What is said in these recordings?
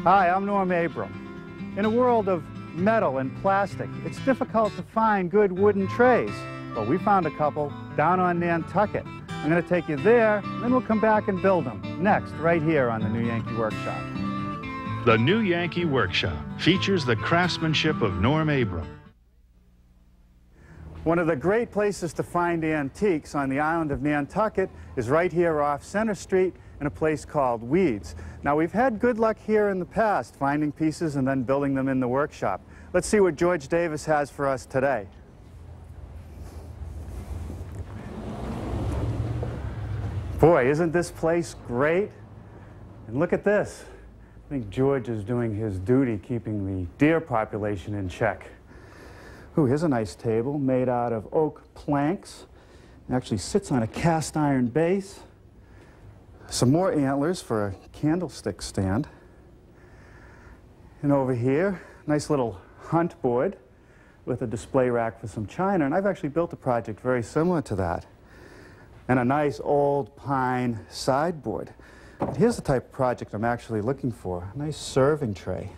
Hi, I'm Norm Abram. In a world of metal and plastic, it's difficult to find good wooden trays. But we found a couple down on Nantucket. I'm going to take you there, then we'll come back and build them. Next, right here on the New Yankee Workshop. The New Yankee Workshop features the craftsmanship of Norm Abram. One of the great places to find antiques on the island of Nantucket is right here off Center Street in a place called Weeds. Now, we've had good luck here in the past finding pieces and then building them in the workshop. Let's see what George Davis has for us today. Boy, isn't this place great? And look at this. I think George is doing his duty keeping the deer population in check. Ooh, here's a nice table made out of oak planks. It actually sits on a cast iron base. Some more antlers for a candlestick stand. And over here, nice little hunt board with a display rack for some china. And I've actually built a project very similar to that. And a nice old pine sideboard. But here's the type of project I'm actually looking for. A nice serving tray.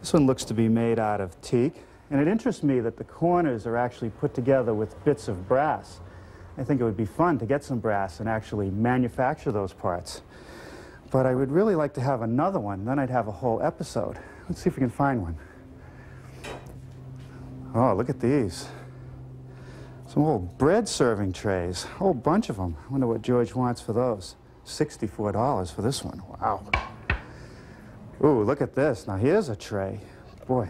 This one looks to be made out of teak. And it interests me that the corners are actually put together with bits of brass. I think it would be fun to get some brass and actually manufacture those parts. But I would really like to have another one, then I'd have a whole episode. Let's see if we can find one. Oh, look at these. Some old bread serving trays, a whole bunch of them. I wonder what George wants for those. $64 for this one, wow. Ooh, look at this. Now here's a tray. Boy,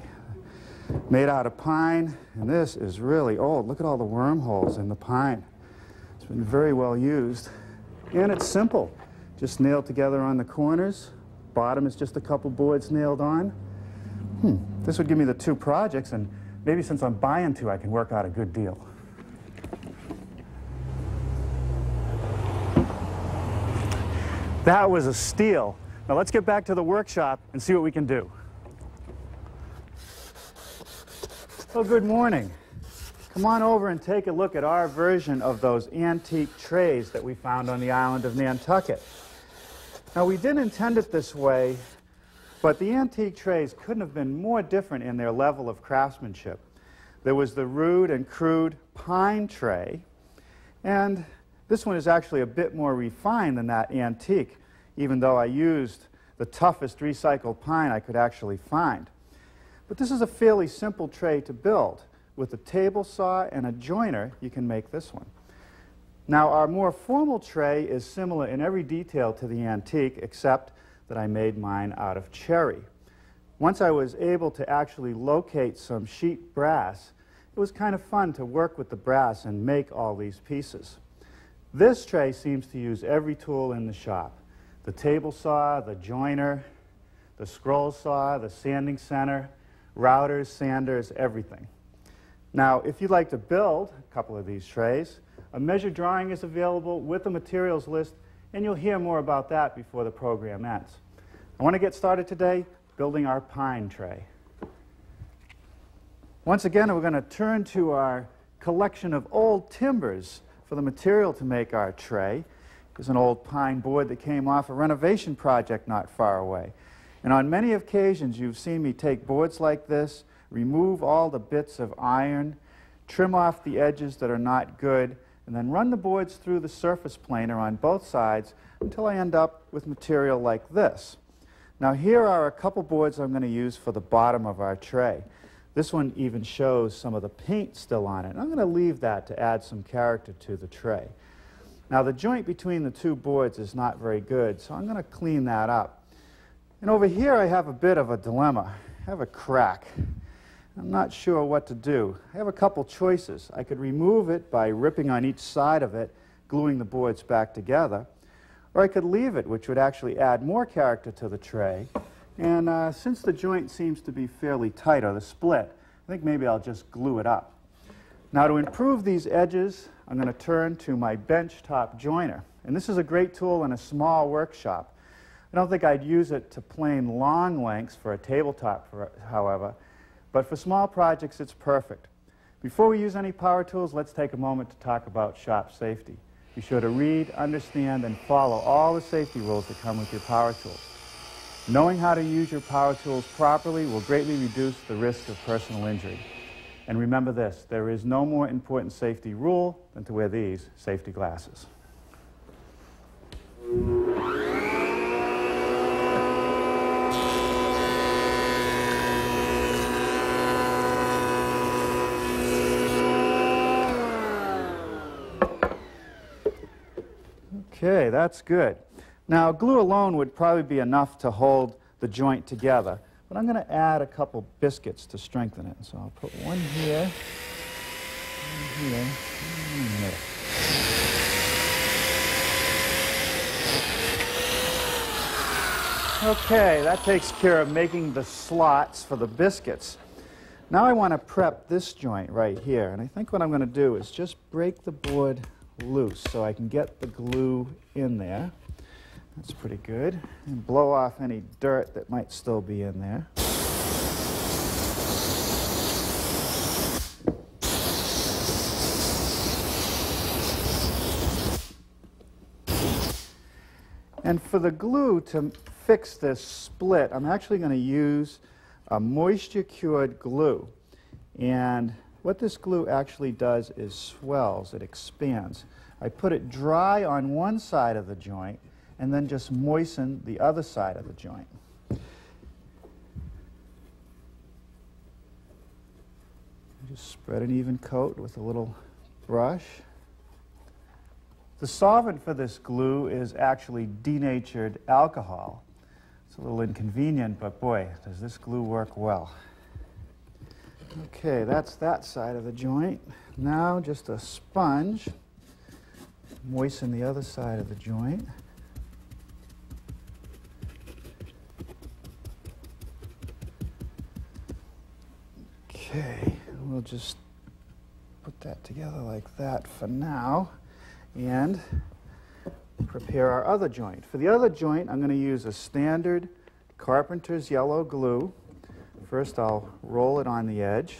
made out of pine, and this is really old. Look at all the wormholes in the pine. It's been very well used. And it's simple. Just nailed together on the corners. Bottom is just a couple boards nailed on. This would give me the two projects, and maybe since I'm buying two, I can work out a good deal. That was a steal. Now let's get back to the workshop and see what we can do. Oh, good morning. Come on over and take a look at our version of those antique trays that we found on the island of Nantucket. Now, we didn't intend it this way, but the antique trays couldn't have been more different in their level of craftsmanship. There was the rude and crude pine tray, and this one is actually a bit more refined than that antique, even though I used the toughest recycled pine I could actually find. But this is a fairly simple tray to build. With a table saw and a joiner, you can make this one. Now, our more formal tray is similar in every detail to the antique, except that I made mine out of cherry. Once I was able to actually locate some sheet brass, it was kind of fun to work with the brass and make all these pieces. This tray seems to use every tool in the shop. The table saw, the joiner, the scroll saw, the sanding center, routers, sanders, everything. Now, if you'd like to build a couple of these trays, a measure drawing is available with a materials list, and you'll hear more about that before the program ends. I want to get started today building our pine tray. Once again, we're going to turn to our collection of old timbers for the material to make our tray. There's an old pine board that came off a renovation project not far away. And on many occasions, you've seen me take boards like this, remove all the bits of iron, trim off the edges that are not good, and then run the boards through the surface planer on both sides until I end up with material like this. Now, here are a couple boards I'm going to use for the bottom of our tray. This one even shows some of the paint still on it. I'm going to leave that to add some character to the tray. Now, the joint between the two boards is not very good, so I'm going to clean that up. And over here, I have a bit of a dilemma. I have a crack. I'm not sure what to do. I have a couple choices. I could remove it by ripping on each side of it, gluing the boards back together, or I could leave it, which would actually add more character to the tray. And since the joint seems to be fairly tight, or the split, I think maybe I'll just glue it up. Now, to improve these edges, I'm going to turn to my benchtop joiner. And this is a great tool in a small workshop. I don't think I'd use it to plane long lengths for a tabletop, however, but for small projects, it's perfect. Before we use any power tools, let's take a moment to talk about shop safety. Be sure to read, understand, and follow all the safety rules that come with your power tools. Knowing how to use your power tools properly will greatly reduce the risk of personal injury. And remember this, there is no more important safety rule than to wear these safety glasses. Okay, that's good. Now, glue alone would probably be enough to hold the joint together, but I'm going to add a couple biscuits to strengthen it. So I'll put one here, one here, one here. Okay, that takes care of making the slots for the biscuits. Now I want to prep this joint right here, and I think what I'm going to do is just break the board loose so I can get the glue in there. That's pretty good. And blow off any dirt that might still be in there. And for the glue to fix this split, I'm actually going to use a moisture-cured glue. And what this glue actually does is swells, it expands. I put it dry on one side of the joint and then just moisten the other side of the joint. Just spread an even coat with a little brush. The solvent for this glue is actually denatured alcohol. It's a little inconvenient, but boy, does this glue work well. Okay, that's that side of the joint. Now just a sponge. Moisten the other side of the joint. Okay, we'll just put that together like that for now and prepare our other joint. For the other joint, I'm going to use a standard carpenter's yellow glue. First, I'll roll it on the edge.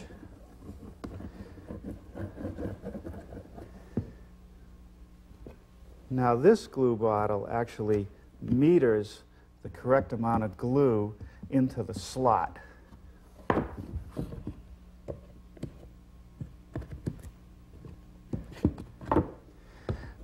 Now, this glue bottle actually meters the correct amount of glue into the slot.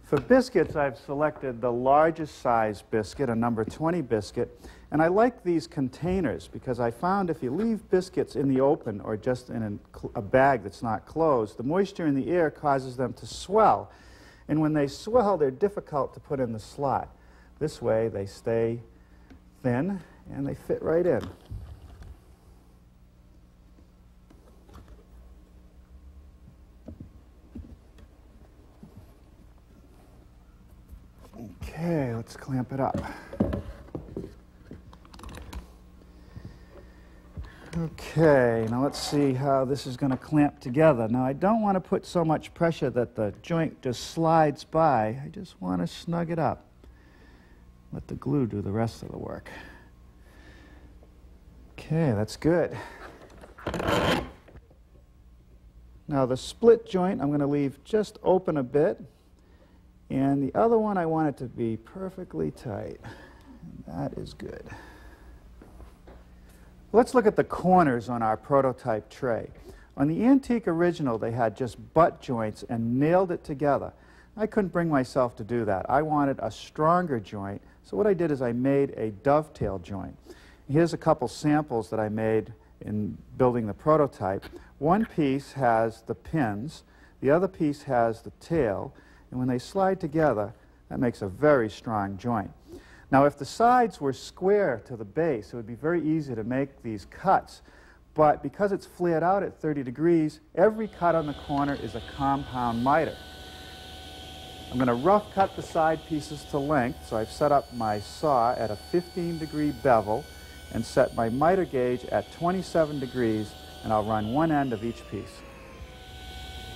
For biscuits, I've selected the largest size biscuit, a number 20 biscuit, and I like these containers because I found if you leave biscuits in the open or just in a bag that's not closed, the moisture in the air causes them to swell. And when they swell, they're difficult to put in the slot. This way, they stay thin and they fit right in. Okay, let's clamp it up. Okay, now let's see how this is going to clamp together. Now, I don't want to put so much pressure that the joint just slides by. I just want to snug it up. Let the glue do the rest of the work. Okay, that's good. Now, the split joint I'm going to leave just open a bit. And the other one, I want it to be perfectly tight. That is good. Let's look at the corners on our prototype tray. On the antique original, they had just butt joints and nailed it together. I couldn't bring myself to do that. I wanted a stronger joint, so what I did is I made a dovetail joint. Here's a couple samples that I made in building the prototype. One piece has the pins, the other piece has the tail, and when they slide together, that makes a very strong joint. Now, if the sides were square to the base, it would be very easy to make these cuts. But because it's flared out at 30 degrees, every cut on the corner is a compound miter. I'm going to rough cut the side pieces to length, so I've set up my saw at a 15-degree bevel and set my miter gauge at 27 degrees, and I'll run one end of each piece.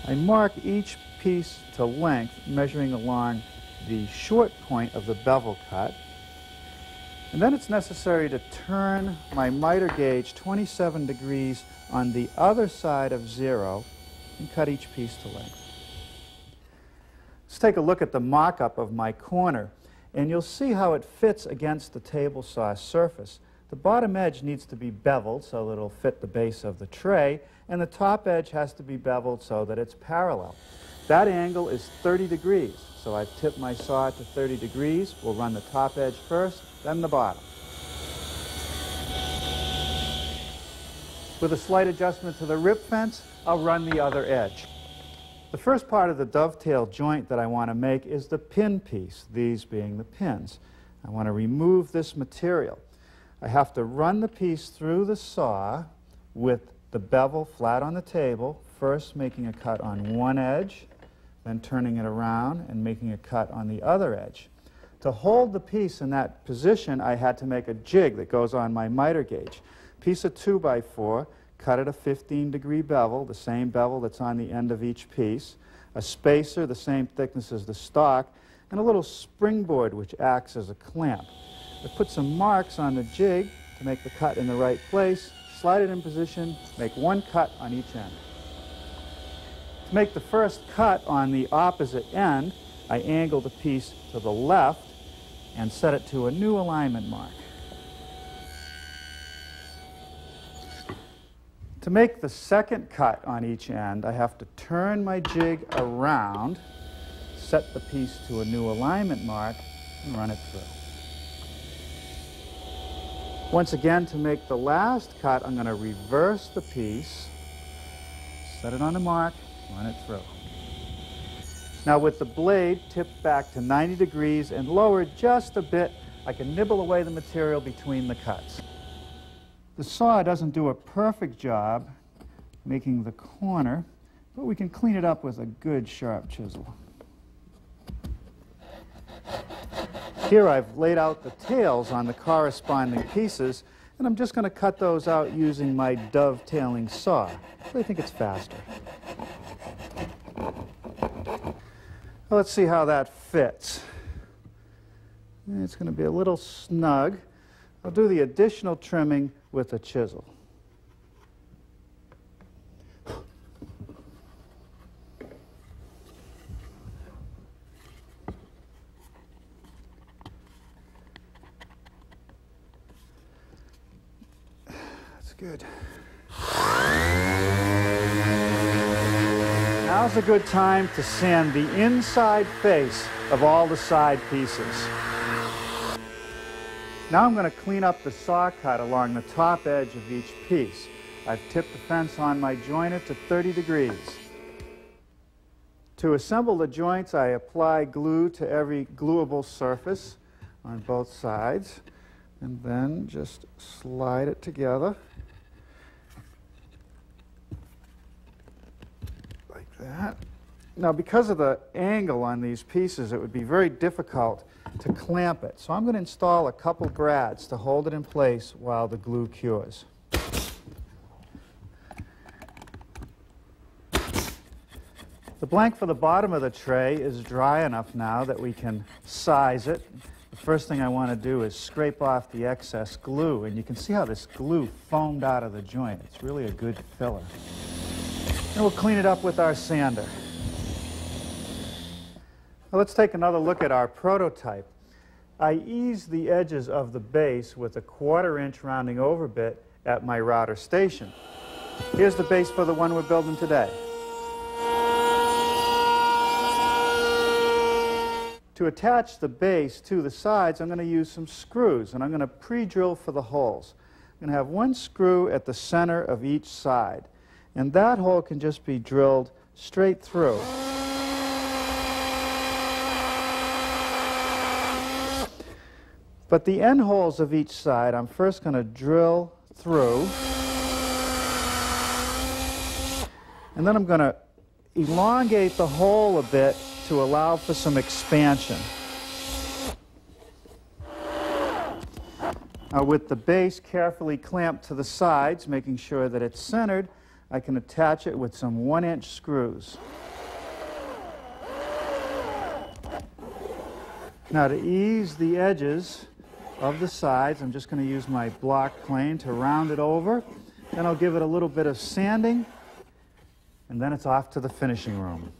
I mark each piece to length, measuring along the short point of the bevel cut. And then it's necessary to turn my miter gauge 27 degrees on the other side of 0 and cut each piece to length. Let's take a look at the mock-up of my corner, and you'll see how it fits against the table saw surface. The bottom edge needs to be beveled so that it'll fit the base of the tray, and the top edge has to be beveled so that it's parallel. That angle is 30 degrees, so I've tipped my saw to 30 degrees. We'll run the top edge first, then the bottom. With a slight adjustment to the rip fence, I'll run the other edge. The first part of the dovetail joint that I want to make is the pin piece, these being the pins. I want to remove this material. I have to run the piece through the saw with the bevel flat on the table, first making a cut on one edge, then turning it around and making a cut on the other edge. To hold the piece in that position, I had to make a jig that goes on my miter gauge. Piece of 2x4, cut at a 15-degree bevel, the same bevel that's on the end of each piece, a spacer the same thickness as the stock, and a little springboard which acts as a clamp. I put some marks on the jig to make the cut in the right place, slide it in position, make one cut on each end. To make the first cut on the opposite end, I angle the piece to the left and set it to a new alignment mark. To make the second cut on each end, I have to turn my jig around, set the piece to a new alignment mark, and run it through. Once again, to make the last cut, I'm going to reverse the piece, set it on the mark, run it through. Now with the blade tipped back to 90 degrees and lowered just a bit, I can nibble away the material between the cuts. The saw doesn't do a perfect job making the corner, but we can clean it up with a good sharp chisel. Here I've laid out the tails on the corresponding pieces, and I'm just going to cut those out using my dovetailing saw. I think it's faster. Well, let's see how that fits. It's going to be a little snug. I'll do the additional trimming with a chisel. That's good. Now's a good time to sand the inside face of all the side pieces. Now I'm going to clean up the saw cut along the top edge of each piece. I've tipped the fence on my joiner to 30 degrees. To assemble the joints, I apply glue to every gluable surface on both sides, and then just slide it together like that. Now, because of the angle on these pieces, it would be very difficult to clamp it. So I'm going to install a couple brads to hold it in place while the glue cures. The blank for the bottom of the tray is dry enough now that we can size it. The first thing I want to do is scrape off the excess glue, and you can see how this glue foamed out of the joint. It's really a good filler. And we'll clean it up with our sander. Now let's take another look at our prototype. I ease the edges of the base with a 1/4 inch rounding over bit at my router station. Here's the base for the one we're building today. To attach the base to the sides, I'm going to use some screws, and I'm going to pre-drill for the holes. I'm going to have one screw at the center of each side, and that hole can just be drilled straight through. But the end holes of each side, I'm first going to drill through, and then I'm going to elongate the hole a bit to allow for some expansion. Now, with the base carefully clamped to the sides, making sure that it's centered, I can attach it with some 1-inch screws. Now, to ease the edges of the sides, I'm just going to use my block plane to round it over. Then I'll give it a little bit of sanding, and then it's off to the finishing room.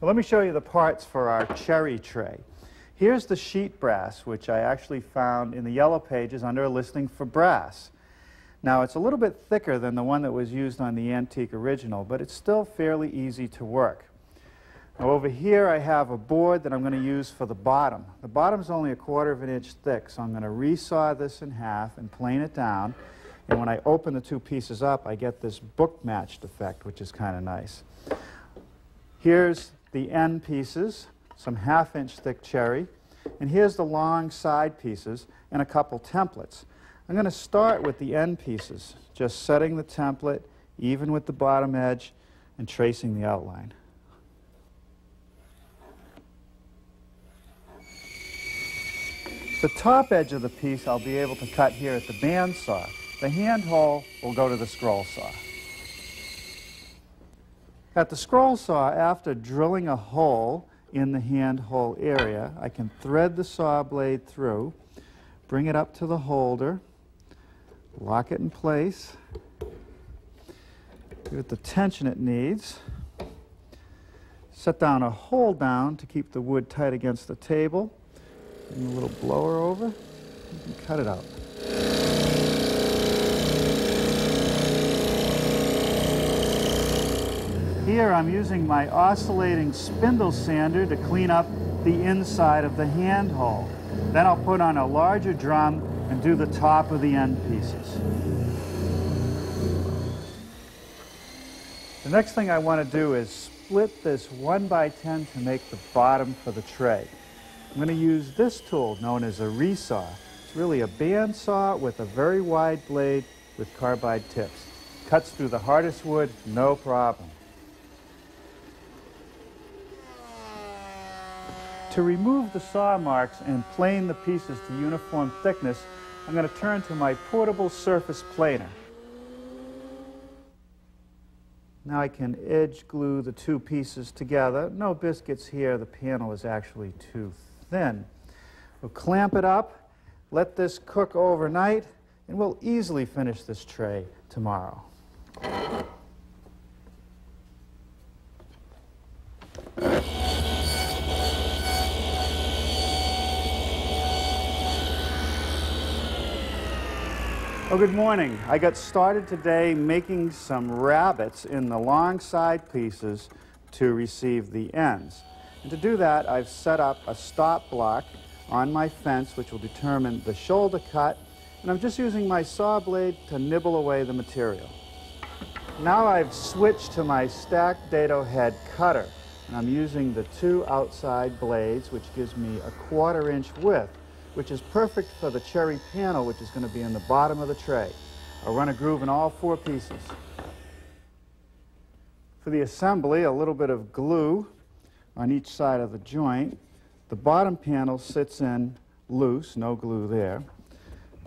Well, let me show you the parts for our cherry tray. Here's the sheet brass, which I actually found in the yellow pages under a listing for brass. Now, it's a little bit thicker than the one that was used on the antique original, but it's still fairly easy to work. Now, over here I have a board that I'm going to use for the bottom. The bottom's only 1/4 of an inch thick, so I'm going to resaw this in half and plane it down. And when I open the two pieces up, I get this book-matched effect, which is kind of nice. Here's the end pieces, some 1/2 inch thick cherry, and here's the long side pieces and a couple templates. I'm going to start with the end pieces, just setting the template even with the bottom edge and tracing the outline. The top edge of the piece I'll be able to cut here at the bandsaw. The hand hole will go to the scroll saw. At the scroll saw, after drilling a hole in the hand hole area, I can thread the saw blade through, bring it up to the holder, lock it in place, give it the tension it needs, set down a hold down to keep the wood tight against the table, bring a little blower over, and cut it out. Here I'm using my oscillating spindle sander to clean up the inside of the hand hole. Then I'll put on a larger drum and do the top of the end pieces. The next thing I want to do is split this 1x10 to make the bottom for the tray. I'm going to use this tool known as a resaw. It's really a bandsaw with a very wide blade with carbide tips. Cuts through the hardest wood, no problem. To remove the saw marks and plane the pieces to uniform thickness, I'm going to turn to my portable surface planer. Now I can edge glue the two pieces together. No biscuits here, the panel is actually too thin. We'll clamp it up, let this cook overnight, and we'll easily finish this tray tomorrow. Well, good morning. I got started today making some rabbets in the long side pieces to receive the ends. And to do that, I've set up a stop block on my fence which will determine the shoulder cut, and I'm just using my saw blade to nibble away the material. Now I've switched to my stacked dado head cutter, and I'm using the two outside blades, which gives me a 1/4 inch width, which is perfect for the cherry panel, which is going to be in the bottom of the tray. I'll run a groove in all 4 pieces. For the assembly, a little bit of glue on each side of the joint. The bottom panel sits in loose, no glue there.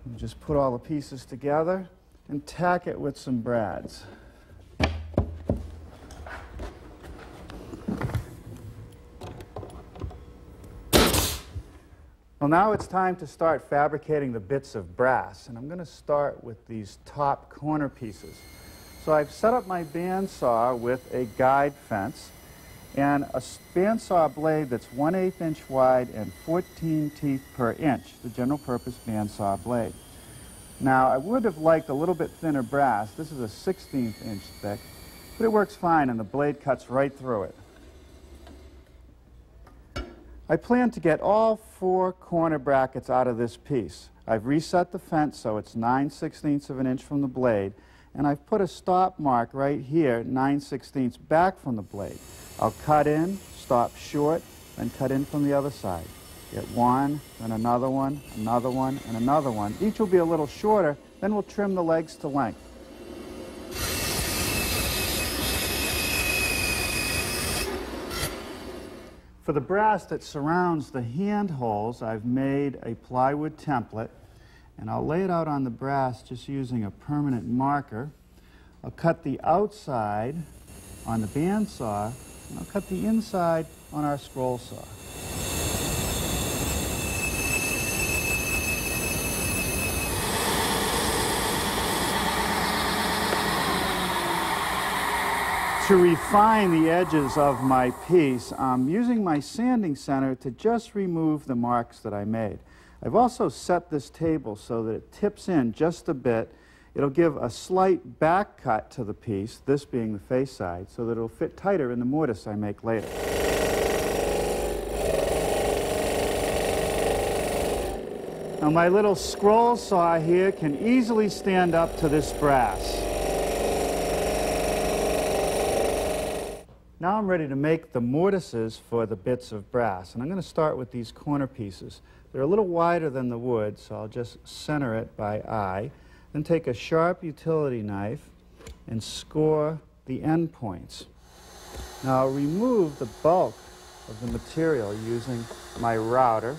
You just put all the pieces together and tack it with some brads. Well, now it's time to start fabricating the bits of brass, and I'm going to start with these top corner pieces. So I've set up my bandsaw with a guide fence and a bandsaw blade that's 1/8 inch wide and 14 teeth per inch, the general purpose bandsaw blade. Now, I would have liked a little bit thinner brass. This is a 1/16 inch thick, but it works fine and the blade cuts right through it. I plan to get all 4 corner brackets out of this piece. I've reset the fence so it's 9/16 of an inch from the blade, and I've put a stop mark right here, 9/16 back from the blade. I'll cut in, stop short, then cut in from the other side. Get one, then another one, and another one. Each will be a little shorter, then we'll trim the legs to length. For the brass that surrounds the hand holes, I've made a plywood template, and I'll lay it out on the brass just using a permanent marker. I'll cut the outside on the bandsaw, and I'll cut the inside on our scroll saw. To refine the edges of my piece, I'm using my sanding center to just remove the marks that I made. I've also set this table so that it tips in just a bit. It'll give a slight back cut to the piece, this being the face side, so that it'll fit tighter in the mortise I make later. Now my little scroll saw here can easily stand up to this brass. Now I'm ready to make the mortises for the bits of brass, and I'm going to start with these corner pieces. They're a little wider than the wood, so I'll just center it by eye, then take a sharp utility knife and score the end points. Now I'll remove the bulk of the material using my router,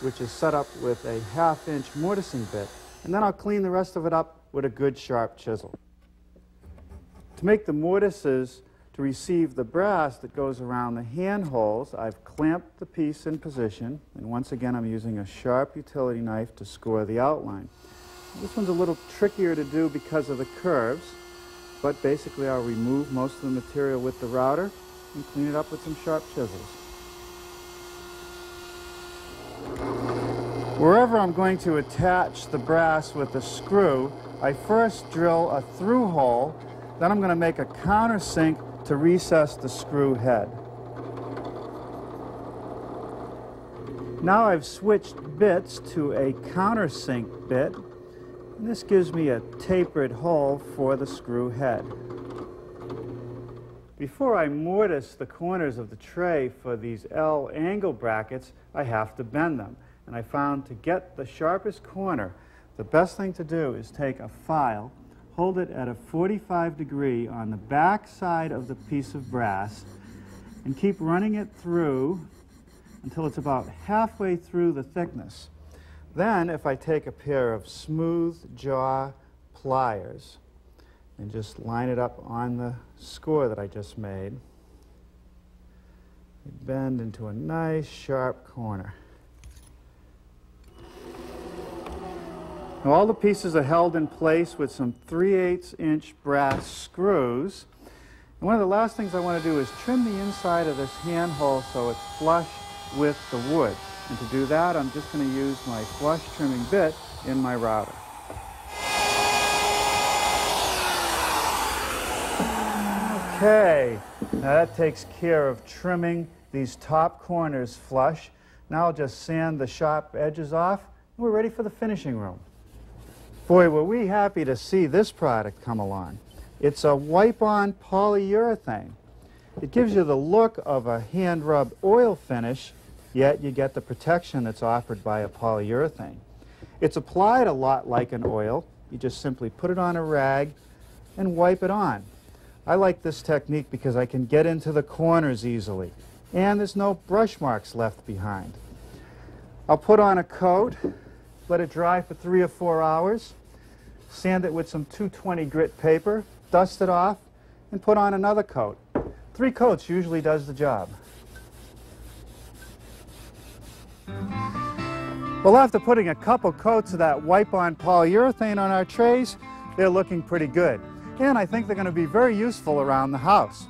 which is set up with a 1/2 inch mortising bit, and then I'll clean the rest of it up with a good sharp chisel. To make the mortises to receive the brass that goes around the handholds, I've clamped the piece in position, and once again I'm using a sharp utility knife to score the outline. This one's a little trickier to do because of the curves, but basically I'll remove most of the material with the router and clean it up with some sharp chisels. Wherever I'm going to attach the brass with a screw, I first drill a through hole, then I'm going to make a countersink to recess the screw head. Now I've switched bits to a countersink bit, and this gives me a tapered hole for the screw head. Before I mortise the corners of the tray for these L angle brackets, I have to bend them. And I found to get the sharpest corner, the best thing to do is take a file, hold it at a 45 degree on the back side of the piece of brass, and keep running it through until it's about halfway through the thickness. Then, if I take a pair of smooth jaw pliers and just line it up on the score that I just made, you bend into a nice sharp corner. Now all the pieces are held in place with some 3/8 inch brass screws. And one of the last things I want to do is trim the inside of this handhole so it's flush with the wood. And to do that, I'm just going to use my flush trimming bit in my router. Okay, now that takes care of trimming these top corners flush. Now I'll just sand the sharp edges off, and we're ready for the finishing room. Boy, were we happy to see this product come along. It's a wipe-on polyurethane. It gives you the look of a hand-rubbed oil finish, yet you get the protection that's offered by a polyurethane. It's applied a lot like an oil. You just simply put it on a rag and wipe it on. I like this technique because I can get into the corners easily, and there's no brush marks left behind. I'll put on a coat, let it dry for 3 or 4 hours, sand it with some 220 grit paper, dust it off, and put on another coat. 3 coats usually does the job. Well, after putting a couple coats of that wipe-on polyurethane on our trays, they're looking pretty good. And I think they're going to be very useful around the house.